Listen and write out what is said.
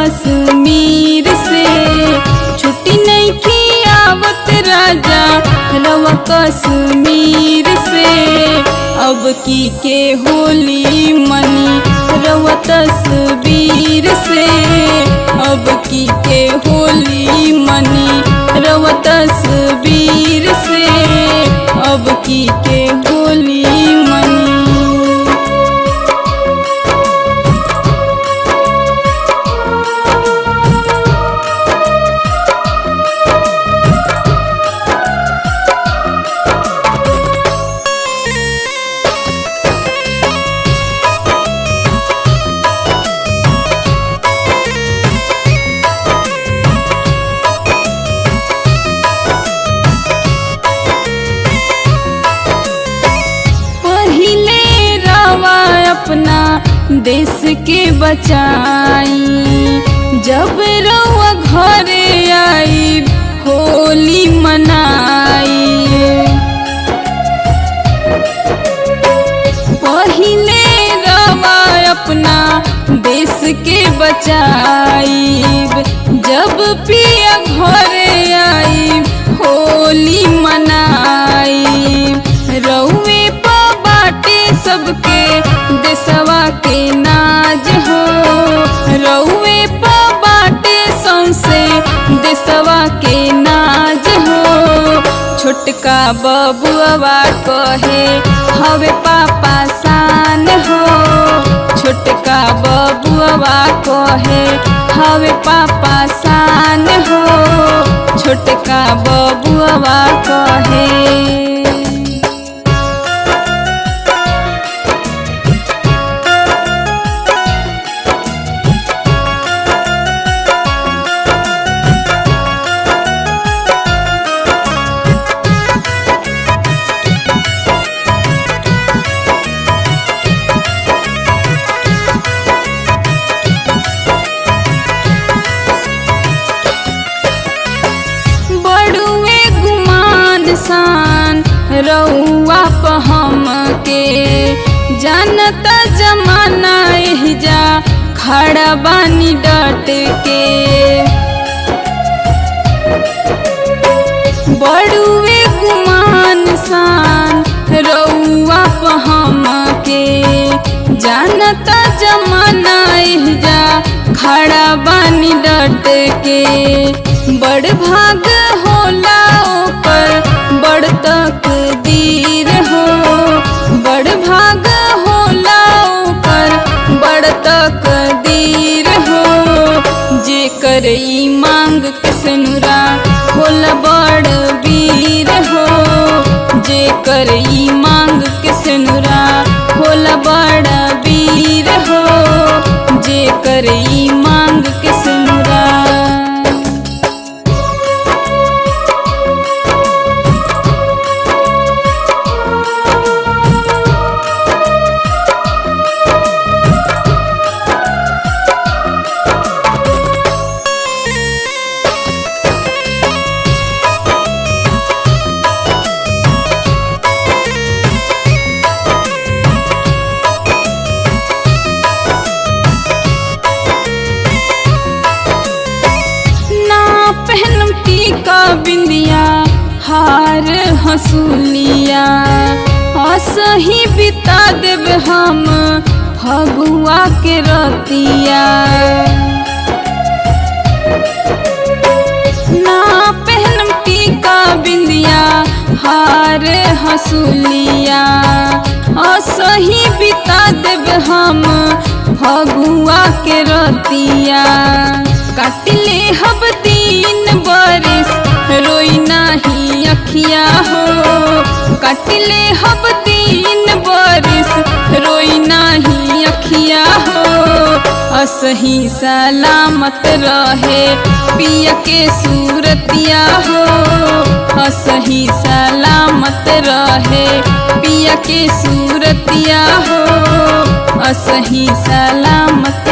कश्मीर से। छुट्टी नहीं खियावत राजा रवा कश्मीर से। अब की के होली मनी रवा तस्वीर से। अब की के होली मनी रवा तस्वीर से। अब की के होली मनी। अपना देश के बचाई। जब रउआ घरे आई होली मनाई। पहिले रउआ अपना देश के बचाई। जब पिया घरे आई होली मनाई। रउए पा बाटे सबके देशवा के नाज हो। रउए पा बाटे सौंसे देशवा के नाज हो। छोटका बबुआ कहे हवे पापा शान हो। छोटका बबुआ कहे हवे पापा शान हो। छोटका बबुआ कहे। रउआ प हमके जानता जमाना एहिजा खड़ा बानी डट के। बड़ुए गुमान सान रउआ प हमके जानता जमाना एहिजा खड़ा बानी डट के। बड़ भाग होला ओकर बड़ तकदीर हो। बड़ भाग होला ओकर बड़ तकदीर हो। जेकर ई मांग के सनुरा होला बड़ वीर हो। जेकर ई मांग के सनुरा होला बड़ वीर हो। जेकर ई मांग के सनुरा। बिंदिया हार हंसुलिया असही बिता देव हम फगुआ के रतिया। ना पहनम टीका बिंदिया हार हंसुलिया असही बिता देव हम फगुआ के रतिया। काटले हब दिन बरिस रोई नाही अखिया हो। काटले हब दिन बरिस रोई नाही अखिया हो। असही सलामत रहे पिया के सूरतिया हो। असही सलामत रहे पिया के सूरतिया हो। असही सलामत